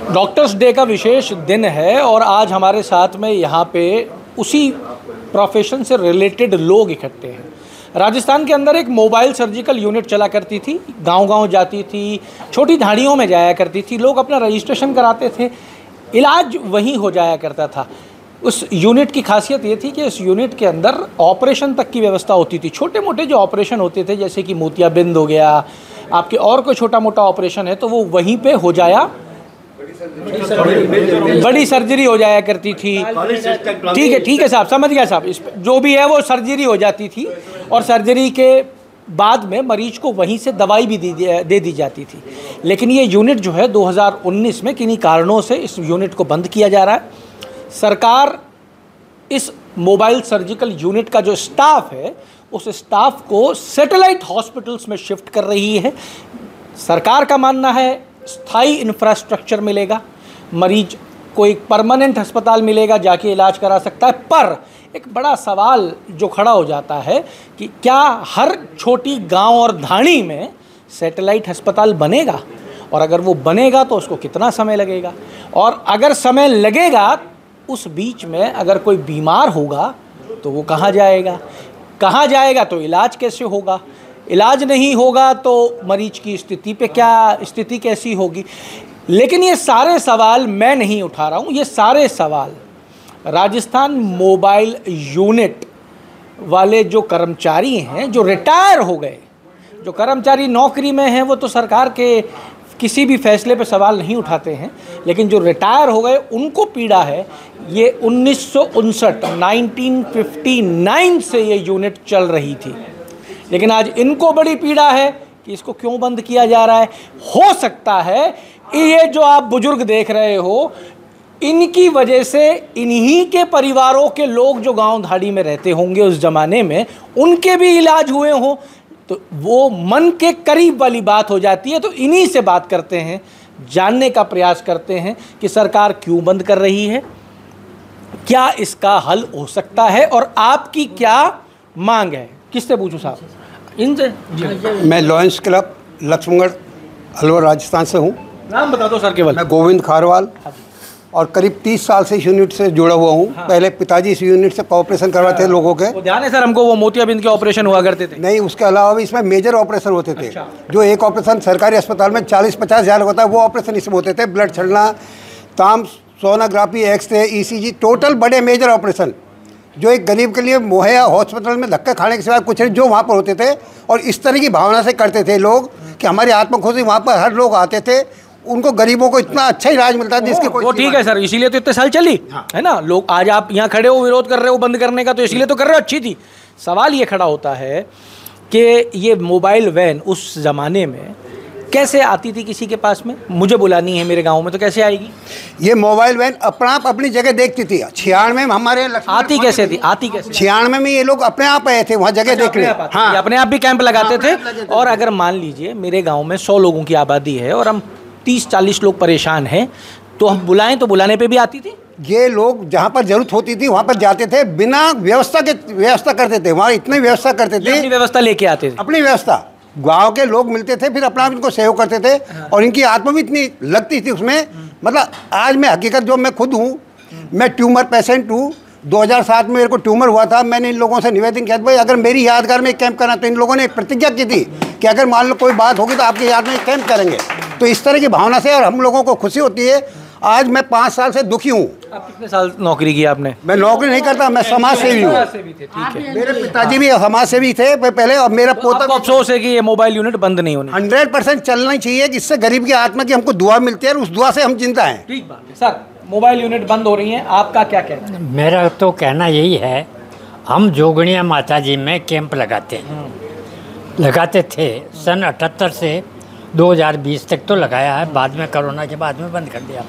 Doctors day का विशेष दिन है और आज हमारे साथ में यहाँ पे उसी प्रोफेशन से रिलेटेड लोग इकट्ठे हैं। राजस्थान के अंदर एक मोबाइल सर्जिकल यूनिट चला करती थी, गांव-गांव जाती थी, छोटी धाड़ियों में जाया करती थी, लोग अपना रजिस्ट्रेशन कराते थे, इलाज वहीं हो जाया करता था। उस यूनिट की खासियत ये थी कि इस यूनिट के अंदर ऑपरेशन तक की व्यवस्था होती थी। छोटे मोटे जो ऑपरेशन होते थे, जैसे कि मोतियाबिंद हो गया, आपके और कोई छोटा मोटा ऑपरेशन है तो वो वहीं पे हो जाया, बड़ी सर्जरी हो जाया करती थी। ठीक है साहब, समझ गया साहब। इस जो भी है वो सर्जरी हो जाती थी और सर्जरी के बाद में मरीज को वहीं से दवाई भी दे दी जाती थी। लेकिन ये यूनिट जो है 2019 में किन्हीं कारणों से इस यूनिट को बंद किया जा रहा है। सरकार इस मोबाइल सर्जिकल यूनिट का जो स्टाफ है उस स्टाफ को सैटेलाइट हॉस्पिटल्स में शिफ्ट कर रही है। सरकार का मानना है स्थायी इंफ्रास्ट्रक्चर मिलेगा, मरीज को एक परमानेंट अस्पताल मिलेगा, जाके इलाज करा सकता है। पर एक बड़ा सवाल जो खड़ा हो जाता है कि क्या हर छोटी गांव और धाणी में सैटेलाइट अस्पताल बनेगा, और अगर वो बनेगा तो उसको कितना समय लगेगा, और अगर समय लगेगा उस बीच में अगर कोई बीमार होगा तो वो कहाँ जाएगा तो इलाज कैसे होगा, इलाज नहीं होगा तो मरीज की स्थिति कैसी होगी। लेकिन ये सारे सवाल मैं नहीं उठा रहा हूँ, ये सारे सवाल राजस्थान मोबाइल यूनिट वाले जो कर्मचारी हैं, जो रिटायर हो गए, जो कर्मचारी नौकरी में हैं, वो तो सरकार के किसी भी फैसले पे सवाल नहीं उठाते हैं, लेकिन जो रिटायर हो गए उनको पीड़ा है। ये 1959 से ये यूनिट चल रही थी, लेकिन आज इनको बड़ी पीड़ा है कि इसको क्यों बंद किया जा रहा है। हो सकता है ये जो आप बुजुर्ग देख रहे हो, इनकी वजह से इन्हीं के परिवारों के लोग जो गांव धाड़ी में रहते होंगे उस ज़माने में, उनके भी इलाज हुए हों, तो वो मन के करीब वाली बात हो जाती है। तो इन्हीं से बात करते हैं, जानने का प्रयास करते हैं कि सरकार क्यों बंद कर रही है, क्या इसका हल हो सकता है, और आपकी क्या मांग है। किससे पूछूं साहब? इनसे। मैं लॉयंस क्लब लक्ष्मणगढ़ अलवर राजस्थान से हूँ। नाम बता दो सर केवल। मैं गोविंद खारवाल और करीब 30 साल से इस यूनिट से जुड़ा हुआ हूँ। हाँ। पहले पिताजी इस यूनिट से ऑपरेशन करवाते थे लोगों के। वो ध्यान है सर हमको, वो मोतियाबिंद के ऑपरेशन हुआ करते थे। नहीं, उसके अलावा भी इसमें मेजर ऑपरेशन होते थे। अच्छा। जो एक ऑपरेशन सरकारी अस्पताल में 40-50 हज़ार होता है, वो ऑपरेशन इसमें होते थे। ब्लड छड़ना, ताम, सोनोग्राफी, एक्सरे, ECG, टोटल बड़े मेजर ऑपरेशन जो एक गरीब के लिए मुहैया हॉस्पिटल में धक्का खाने के सिवाय कुछ नहीं, जो वहाँ पर होते थे। और इस तरह की भावना से करते थे लोग कि हमारी आत्मखुशी, वहाँ पर हर लोग आते थे, उनको गरीबों को इतना अच्छा इलाज मिलता है जिसके कोई। वो ठीक है सर, इसीलिए तो इतने साल चली। हाँ। है ना, लोग आज आप यहाँ खड़े हो, विरोध कर रहे हो बंद करने का, तो इसीलिए तो कर रहे हो, अच्छी थी। सवाल ये खड़ा होता है कि ये मोबाइल वैन उस ज़माने में कैसे आती थी किसी के पास में, मुझे बुलानी है मेरे गांव में तो कैसे आएगी? ये मोबाइल वैन अपना आप अपनी जगह देखती थी। 96 में हमारे आती कैसे थी? 96 में ये लोग अपने आप आए थे वहाँ जगह देखने। हाँ, अपने आप भी कैंप लगाते थे। और अगर मान लीजिए मेरे गाँव में 100 लोगों की आबादी है और हम 30-40 लोग परेशान हैं, तो हम बुलाएं तो बुलाने पे भी आती थी। ये लोग जहाँ पर जरूरत होती थी वहाँ पर जाते थे, बिना व्यवस्था करते थे। वहाँ इतनी व्यवस्था करते थे, अपनी व्यवस्था लेके आते थे, अपनी व्यवस्था। गांव के लोग मिलते थे, फिर अपना इनको सहयोग करते थे। हाँ। और इनकी आत्मा भी इतनी लगती थी उसमें। मतलब आज मैं हकीकत, जो मैं खुद हूँ, मैं ट्यूमर पेशेंट हूँ। 2007 में मेरे को ट्यूमर हुआ था। मैंने इन लोगों से निवेदन किया था, भाई अगर मेरी यादगार में कैंप करना, तो इन लोगों ने एक प्रतिज्ञा की थी कि अगर मान लो कोई बात होगी तो आपकी याद में कैंप करेंगे। तो इस तरह की भावना से और हम लोगों को खुशी होती है। आज मैं 5 साल से दुखी हूँ। आप कितने साल नौकरी की आपने? मैं नौकरी नहीं करता, मैं समाज सेवी हूँ। ठीक है। मेरे पिताजी भी समाज सेवी थे पहले, और मेरा पोता। अफसोस है कि ये मोबाइल यूनिट बंद नहीं होने। 100% चलना ही चाहिए, जिससे गरीब की आत्मा की हमको दुआ मिलती है और उस दुआ से हम जिंदा हैं। ठीक बात है सर। मोबाइल यूनिट बंद हो रही है, आपका क्या कहना है? मेरा तो कहना यही है, हम जोगणिया माता जी में कैंप लगाते थे। सन 78 से 2020 तक तो लगाया है, बाद में कोरोना के बाद में बंद कर दिया।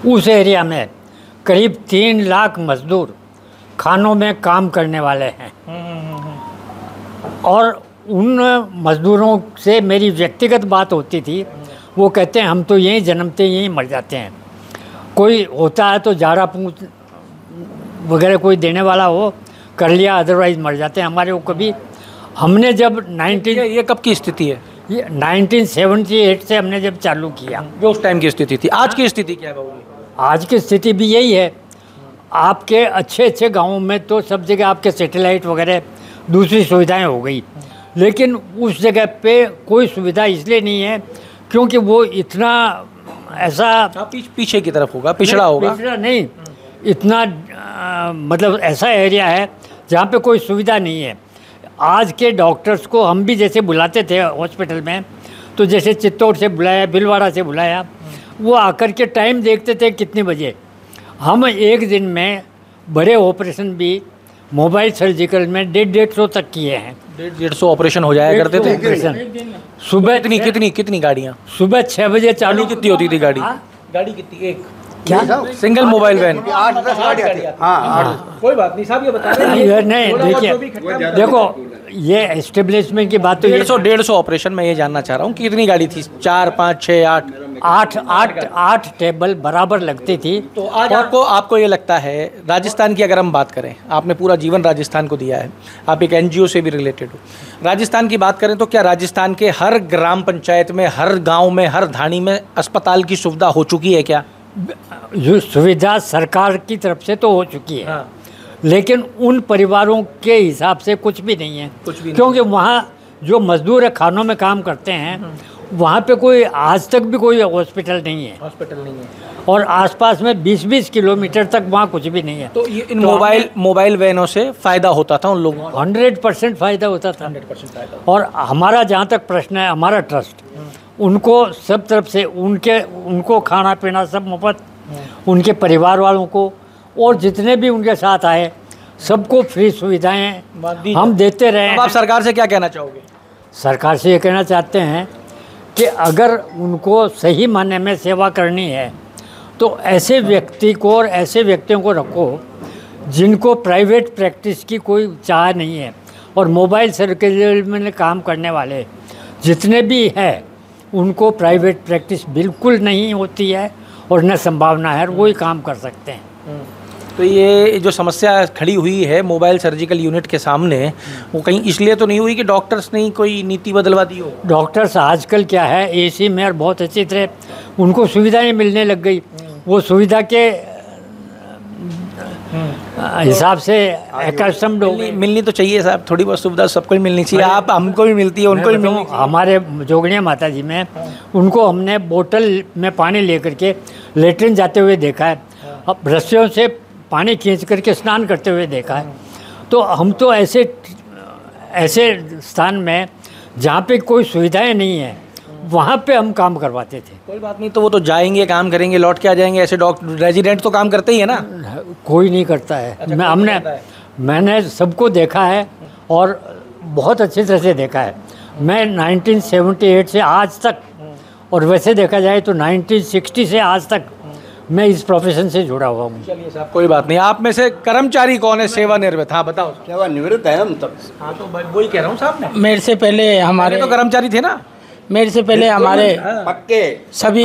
उस एरिया में करीब 3 लाख मजदूर खानों में काम करने वाले हैं। और उन मजदूरों से मेरी व्यक्तिगत बात होती थी। वो कहते हैं हम तो यहीं जन्मते यहीं मर जाते हैं। कोई होता है तो जारा पूछ वगैरह कोई देने वाला हो, कर लिया, अदरवाइज मर जाते हैं। हमारे को कभी, हमने जब 19, ये कब की स्थिति है? ये 1978 से हमने जब चालू किया। जो उस टाइम की स्थिति थी। आज की स्थिति क्या है बाबू जी? आज की स्थिति भी यही है। आपके अच्छे अच्छे गाँवों में तो सब जगह आपके सैटेलाइट वगैरह दूसरी सुविधाएं हो गई, लेकिन उस जगह पे कोई सुविधा इसलिए नहीं है क्योंकि वो इतना ऐसा पीछे की तरफ होगा, पिछड़ा होगा। पिछड़ा नहीं, इतना मतलब ऐसा एरिया है जहाँ पे कोई सुविधा नहीं है। आज के डॉक्टर्स को हम भी जैसे बुलाते थे हॉस्पिटल में, तो जैसे चित्तौड़ से बुलाया, भीलवाड़ा से बुलाया, वो आकर के टाइम देखते थे कितने बजे। हम एक दिन में बड़े ऑपरेशन भी मोबाइल सर्जिकल में 150 तक किए हैं। 150 ऑपरेशन हो जाया करते थे सुबह। कितनी गाड़ियाँ? सुबह 6 बजे चालू कितनी होती थी गाड़ी? गाड़ी कितनी? एक क्या? सिंगल मोबाइल वैन 8-10 गाड़ियाँ। हाँ, कोई बात नहीं साहब, ये बता रहे हैं। नहीं, देखिए देखो, ये एस्टेब्लिशमेंट की बात तो 150 ऑपरेशन। मैं ये जानना चाह रहा हूँ कितनी गाड़ी थी? 4, 5, 6, 8? 8 टेबल बराबर लगती थी। तो आज आपको ये लगता है, राजस्थान की अगर हम बात करें, आपने पूरा जीवन राजस्थान को दिया है, आप एक NGO से भी रिलेटेड हो, राजस्थान की बात करें तो क्या राजस्थान के हर ग्राम पंचायत में, हर गाँव में, हर धानी में अस्पताल की सुविधा हो चुकी है क्या? जो सुविधा सरकार की तरफ से तो हो चुकी है। हाँ। लेकिन उन परिवारों के हिसाब से कुछ भी नहीं है, क्योंकि वहाँ जो मजदूर खानों में काम करते हैं, वहाँ पे कोई आज तक भी कोई हॉस्पिटल नहीं है। और आसपास में 20-20 किलोमीटर तक वहाँ कुछ भी नहीं है। तो ये इन मोबाइल वैनों से फ़ायदा होता था उन लोगों को? 100% फ़ायदा होता था। 100% फ़ायदा। और हमारा जहाँ तक प्रश्न है, हमारा ट्रस्ट उनको सब तरफ से उनको खाना पीना सब मुफ्त, उनके परिवार वालों को और जितने भी उनके साथ आए सबको फ्री सुविधाएं हम देते रहे। अब आप सरकार से क्या कहना चाहोगे? सरकार से ये कहना चाहते हैं कि अगर उनको सही मायने में सेवा करनी है तो ऐसे व्यक्ति को और ऐसे व्यक्तियों को रखो जिनको प्राइवेट प्रैक्टिस की कोई चाह नहीं है। और मोबाइल सर्किल में काम करने वाले जितने भी हैं उनको प्राइवेट प्रैक्टिस बिल्कुल नहीं होती है और न संभावना है, वही काम कर सकते हैं। तो ये जो समस्या खड़ी हुई है मोबाइल सर्जिकल यूनिट के सामने, वो कहीं इसलिए तो नहीं हुई कि डॉक्टर्स ने कोई नीति बदलवा दी हो? डॉक्टर्स आजकल क्या है, AC में और बहुत अच्छी तरह उनको सुविधाएं मिलने लग गई। वो सुविधा के हिसाब से कस्टम मिलनी तो चाहिए साहब, थोड़ी बहुत सुविधा सबको ही मिलनी चाहिए। आप हमको भी मिलती है, उनको भी मिलनी चाहिए। हमारे जोगनिया माता जी में उनको हमने बोतल में पानी लेकर के लेटरिन जाते हुए देखा है, अब रस्सियों से पानी खींच करके स्नान करते हुए देखा है। तो हम तो ऐसे स्थान में जहाँ पे कोई सुविधाएं नहीं है वहाँ पे हम काम करवाते थे। कोई बात नहीं, तो वो तो जाएंगे, काम करेंगे, लौट के आ जाएंगे। ऐसे डॉक्टर रेजिडेंट तो काम करते ही है ना? कोई नहीं करता है। अच्छा, मैंने सबको देखा है और बहुत अच्छी तरह से देखा है। मैं 1978 से आज तक, और वैसे देखा जाए तो 1960 से आज तक मैं इस प्रोफेशन से जुड़ा हुआ हूँ। चलिए साहब, कोई बात नहीं। आप में से कर्मचारी कौन है सेवानिवृत्त? हाँ बताओ। सेवानिवृत्त है हम तब। हाँ तो वही कह रहा हूँ साहब, मेरे से पहले हमारे तो कर्मचारी थे ना? मेरे से पहले हमारे पक्के सभी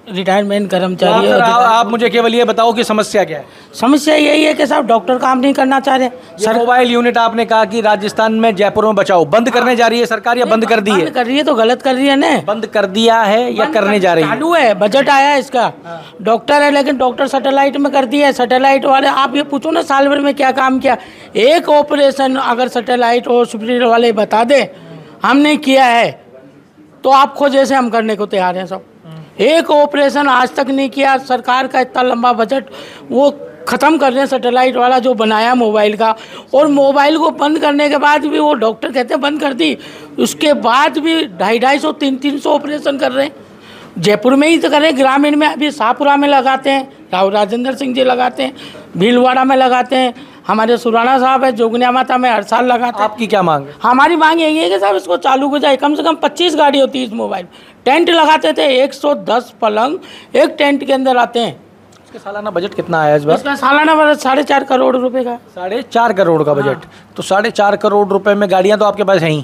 रिटायरमेंट कर्मचारी। आप मुझे केवल ये बताओ कि समस्या क्या है? समस्या यही है कि साहब डॉक्टर काम नहीं करना चाह रहे। सर, मोबाइल यूनिट आपने कहा कि राजस्थान में, जयपुर में बचाओ, बंद करने जा रही है सरकार या बंद कर दी है? बंद कर रही है तो गलत कर रही है ना। बंद कर दिया है या करने जा रही है? चालू है, बजट आया है इसका। डॉक्टर है लेकिन डॉक्टर सैटेलाइट में कर दिया है। सैटेलाइट वाले आप ये पूछो ना साल भर में क्या काम किया। एक ऑपरेशन अगर सैटेलाइट हॉस्पिटल वाले बता दे हमने किया है तो आप खोज जैसे हम करने को तैयार हैं सब। एक ऑपरेशन आज तक नहीं किया। सरकार का इतना लंबा बजट वो ख़त्म कर रहे हैं सैटेलाइट वाला जो बनाया मोबाइल का, और मोबाइल को बंद करने के बाद भी वो डॉक्टर कहते हैं बंद कर दी, उसके बाद भी 250-250, 300 ऑपरेशन कर रहे हैं। जयपुर में ही तो कर रहे हैं, ग्रामीण में अभी शाहपुरा में लगाते हैं, राव राजेंद्र सिंह जी लगाते हैं, भीलवाड़ा में लगाते हैं, हमारे सुराना साहब है जोगनिया माता में हर साल लगाते हैं। आपकी क्या मांग है? हमारी मांग यही है कि साहब इसको चालू हो जाए। कम से कम 25 गाड़ी होती है इस मोबाइल। टेंट लगाते थे, 110 पलंग एक टेंट के अंदर आते हैं। आपके सालाना बजट कितना आया इस बार? इसका सालाना बजट 4.5 करोड़ रुपए का। 4.5 करोड़ का बजट। तो 4.5 करोड़ रुपए में गाड़ियां तो आपके पास हैं ही।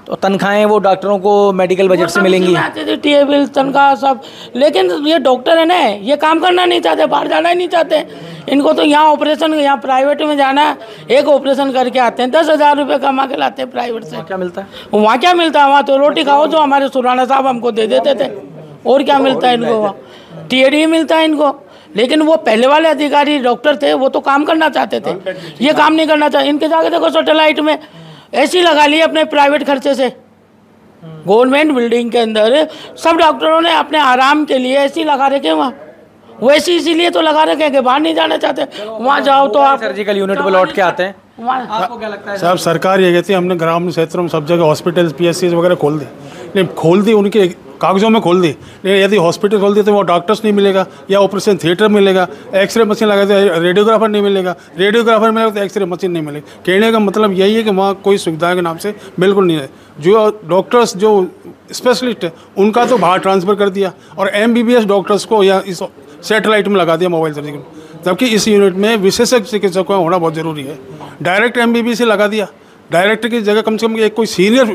तो तनख्वाहें वो डॉक्टरों को मेडिकल बजट से मिलेंगी? टी बिल, तनख्वाह सब। लेकिन ये डॉक्टर है ना, ये काम करना नहीं चाहते, बाहर जाना ही नहीं चाहते। इनको तो यहाँ ऑपरेशन, यहाँ प्राइवेट में जाना है, एक ऑपरेशन करके आते हैं, 10,000 रुपये कमा के लाते हैं प्राइवेट से। क्या मिलता है वहाँ? क्या मिलता है वहाँ? तो रोटी खाओ जो हमारे सुराना साहब हमको दे देते थे, और क्या मिलता है इनको वहाँ? टीएडी मिलता है इनको। लेकिन वो पहले वाले अधिकारी डॉक्टर थे, वो तो काम करना चाहते थे, ये काम नहीं करना चाहते। इनके जाके देखो सैटेलाइट में एसी लगा लिए अपने प्राइवेट खर्चे से। गवर्नमेंट बिल्डिंग के अंदर सब डॉक्टरों ने अपने आराम के लिए एसी लगा रखे वहाँ। वो एसी इसीलिए तो लगा रखे कि बाहर नहीं जाना चाहते। वहाँ जाओ तो आप सर्जिकल यूनिट पे लौट के आते हैं। आपको क्या लगता है साहब? सरकार ये कहती है हमने ग्रामीण क्षेत्रों में सब जगह हॉस्पिटल PSC वगैरह खोल दी, लेकिन खोल दी उनके कागजों में खोल दी, लेकिन यदि हॉस्पिटल खोल दी तो वो डॉक्टर्स नहीं मिलेगा, या ऑपरेशन थिएटर मिलेगा, एक्सरे मशीन लगा दे रेडियोग्राफर नहीं मिलेगा, रेडियोग्राफर मिलेगा तो एक्सरे मशीन नहीं मिलेगी। कहने का मतलब यही है कि वहाँ कोई सुविधाओं के नाम से बिल्कुल नहीं है। जो डॉक्टर्स जो स्पेशलिस्ट है उनका तो बाहर ट्रांसफ़र कर दिया, और MBBS डॉक्टर्स को या इस सैटेलाइट में लगा दिया मोबाइल सर्जिकल, जबकि इस यूनिट में विशेषज्ञ चिकित्सक का होना बहुत ज़रूरी है। डायरेक्ट MBBS से लगा दिया, डायरेक्टर की जगह कम से कम एक कोई सीनियर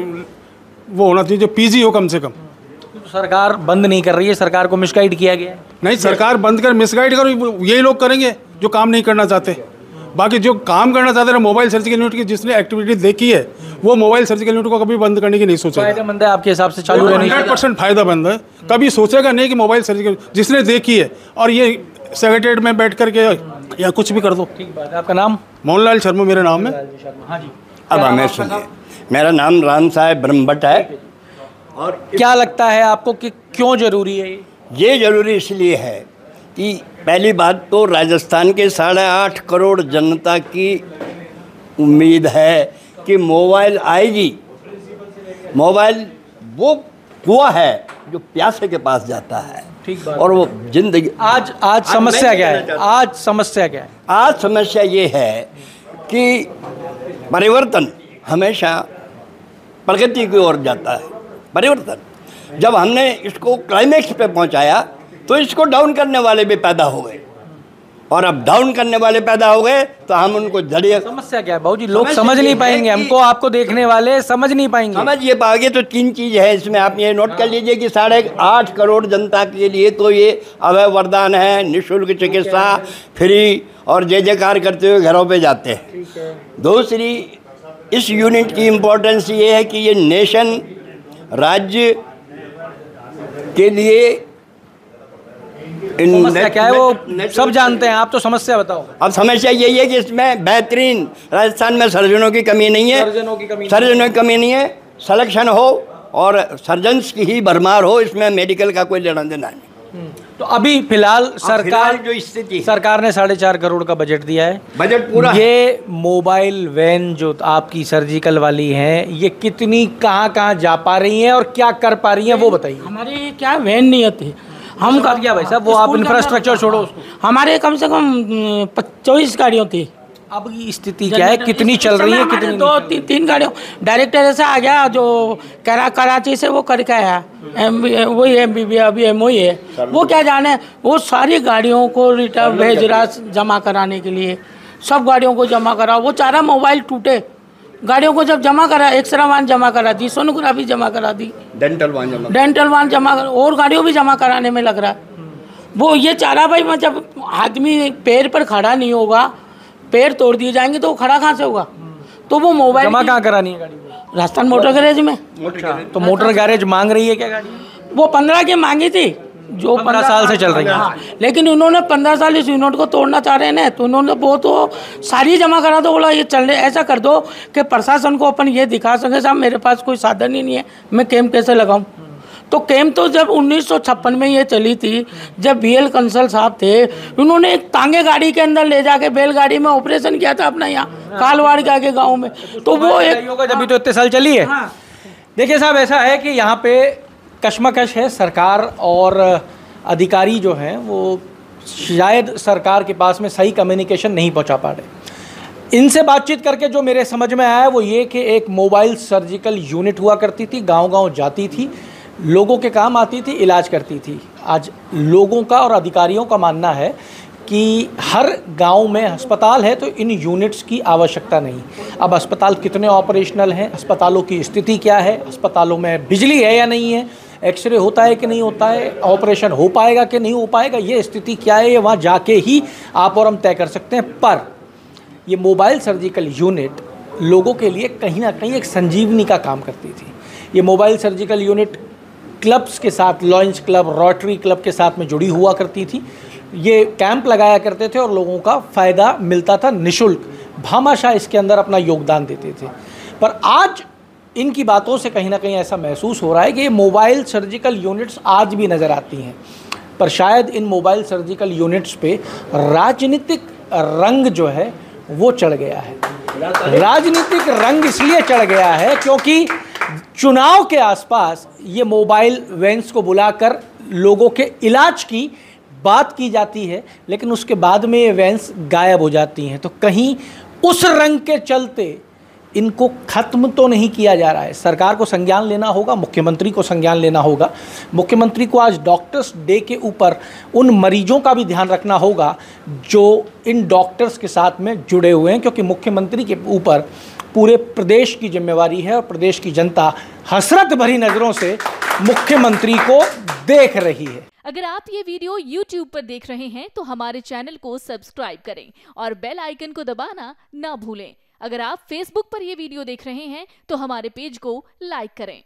वो होना चाहिए जो PG हो कम से कम। सरकार बंद नहीं कर रही है, सरकार को मिसगाइड किया गया है। नहीं, सरकार बंद कर मिसगाइड करो, यही लोग करेंगे जो काम नहीं करना चाहते। बाकी जो काम करना चाहते हैं मोबाइल सर्जिकल यूनिट की जिसने एक्टिविटी देखी है वो मोबाइल सर्जिकल यूनिट को कभी बंद करने की नहीं सोचेगा। फायदेमंद है आपके हिसाब से चालू रहने? 100% फायदेमंद है। कभी सोचेगा नहीं कि मोबाइल सर्जिकल जिसने देखी है, और ये सेक्रेटरीट में बैठ करके या कुछ भी कर दो। ठीक बात है। आपका नाम? मोहनलाल शर्मा मेरा नाम है। हाँ जी। अब हमें सुनिए, मेरा नाम राम साहेब ब्रह्मभट्ट है। और क्या लगता है आपको कि क्यों जरूरी है ये? जरूरी इसलिए है कि पहली बात तो राजस्थान के 8.5 करोड़ जनता की उम्मीद है कि मोबाइल आएगी। मोबाइल वो कुआं है जो प्यासे के पास जाता है। ठीक बात। और वो जिंदगी आज समस्या क्या है? आज समस्या क्या है? आज समस्या ये है कि परिवर्तन हमेशा प्रगति की ओर जाता है। परिवर्तन जब हमने इसको क्लाइमेक्स पे पहुंचाया तो इसको डाउन करने वाले भी पैदा हो गए, और अब डाउन करने वाले पैदा हो गए तो हम उनको जड़िए। समस्या क्या है बाबूजी? लोग समझ नहीं पाएंगे, हमको आपको देखने वाले समझ नहीं पाएंगे। समझ ये पाओगे तो 3 चीज़ है इसमें, आप ये नोट कर लीजिए कि 8.5 करोड़ जनता के लिए तो ये अभय वरदान है। निःशुल्क चिकित्सा फ्री और जय जयकार करते हुए घरों पे जाते हैं। दूसरी, इस यूनिट की इम्पोर्टेंस ये है कि ये नेशन राज्य के लिए समस्या क्या है वो सब जानते हैं, आप तो समस्या बताओ। अब समस्या यही है कि इसमें बेहतरीन, राजस्थान में सर्जनों की कमी नहीं है, सर्जनों की कमी नहीं है। सिलेक्शन हो और सर्जन्स की ही भरमार हो, इसमें मेडिकल का कोई लेना देना नहीं। तो अभी फिलहाल सरकार जो स्थिति, सरकार ने 4.5 करोड़ का बजट दिया है। बजट पूरा ये मोबाइल वैन जो आपकी सर्जिकल वाली हैं, ये कितनी कहाँ जा पा रही हैं और क्या कर पा रही हैं वो बताइए। हमारी क्या वैन नहीं आती, हम कर गया भाई साहब, वो आप इंफ्रास्ट्रक्चर छोड़ो उसको। हमारे कम से कम 24 गाड़ियों थी। अब की स्थिति क्या है, कितनी चल रही है? कितनी? 2-3 गाड़ियों। डायरेक्टर ऐसा आ गया जो कराची से वो करके आया, वही MBB अभी MOE है, वो क्या जाने, वो सारी गाड़ियों को रिटर्न भेज रहा जमा कराने के लिए। सब गाड़ियों को जमा करा, वो चारा मोबाइल टूटे गाड़ियों को जब जमा करा, एक्सरा वाहन जमा करा दी, सोनोग्राफी जमा करा दी, डेंटल वाहन जमा और गाड़ियों भी जमा कराने में लग रहा है। वो ये चारा भाई, मैं जब आदमी पैर पर खड़ा नहीं होगा, पैर तोड़ दिए जाएंगे तो वो खड़ा कहाँ से होगा? तो वो मोबाइल जमा कहाँ करानी है गाड़ी? राजस्थान मोटर गैरेज में। तो मोटर गैरेज मांग रही है क्या गाड़ी? वो 15 की मांगी थी, जो 15 साल से चल रही है। हाँ, लेकिन उन्होंने 15 साल इस यूनिट को तोड़ना चाह रहे हैं ना, तो उन्होंने वो तो सारी जमा करा दो। बोला ये चल रहे, ऐसा कर दो कि प्रशासन को अपन ये दिखा सके साहब मेरे पास कोई साधन ही नहीं है, मैं कैंप कैसे लगाऊं? तो कैंप तो जब 1956 में ये चली थी, जब BL कंसल साहब थे, उन्होंने एक तांगे गाड़ी के अंदर ले जाके बैलगाड़ी में ऑपरेशन किया था अपना यहाँ कालवाड़ के आगे गाँव में। तो वो एक जब तो इतने साल चली है। देखिए साहब, ऐसा है कि यहाँ पे कश्मकश है, सरकार और अधिकारी जो हैं वो शायद सरकार के पास में सही कम्युनिकेशन नहीं पहुँचा पा रहे। इनसे बातचीत करके जो मेरे समझ में आया वो ये कि एक मोबाइल सर्जिकल यूनिट हुआ करती थी, गांव-गांव जाती थी, लोगों के काम आती थी, इलाज करती थी। आज लोगों का और अधिकारियों का मानना है कि हर गांव में अस्पताल है तो इन यूनिट्स की आवश्यकता नहीं। अब अस्पताल कितने ऑपरेशनल हैं, अस्पतालों की स्थिति क्या है, अस्पतालों में बिजली है या नहीं है, एक्सरे होता है कि नहीं होता है, ऑपरेशन हो पाएगा कि नहीं हो पाएगा, ये स्थिति क्या है, ये वहाँ जाके ही आप और हम तय कर सकते हैं। पर ये मोबाइल सर्जिकल यूनिट लोगों के लिए कहीं ना कहीं एक संजीवनी का काम करती थी। ये मोबाइल सर्जिकल यूनिट क्लब्स के साथ, लॉयंस क्लब, रोटरी क्लब के साथ में जुड़ी हुआ करती थी। ये कैंप लगाया करते थे और लोगों का फ़ायदा मिलता था निःशुल्क। भामाशाह इसके अंदर अपना योगदान देते थे। पर आज इनकी बातों से कहीं ना कहीं ऐसा महसूस हो रहा है कि ये मोबाइल सर्जिकल यूनिट्स आज भी नज़र आती हैं, पर शायद इन मोबाइल सर्जिकल यूनिट्स पे राजनीतिक रंग जो है वो चढ़ गया है। राजनीतिक रंग इसलिए चढ़ गया है क्योंकि चुनाव के आसपास ये मोबाइल वैन्स को बुलाकर लोगों के इलाज की बात की जाती है, लेकिन उसके बाद में ये वैन्स गायब हो जाती हैं। तो कहीं उस रंग के चलते इनको ख़त्म तो नहीं किया जा रहा है। सरकार को संज्ञान लेना होगा, मुख्यमंत्री को संज्ञान लेना होगा। मुख्यमंत्री को आज डॉक्टर्स डे के ऊपर उन मरीजों का भी ध्यान रखना होगा जो इन डॉक्टर्स के साथ में जुड़े हुए हैं, क्योंकि मुख्यमंत्री के ऊपर पूरे प्रदेश की जिम्मेवारी है और प्रदेश की जनता हसरत भरी नज़रों से मुख्यमंत्री को देख रही है। अगर आप ये वीडियो YouTube पर देख रहे हैं तो हमारे चैनल को सब्सक्राइब करें और बेल आइकन को दबाना ना भूलें। अगर आप Facebook पर ये वीडियो देख रहे हैं तो हमारे पेज को लाइक करें।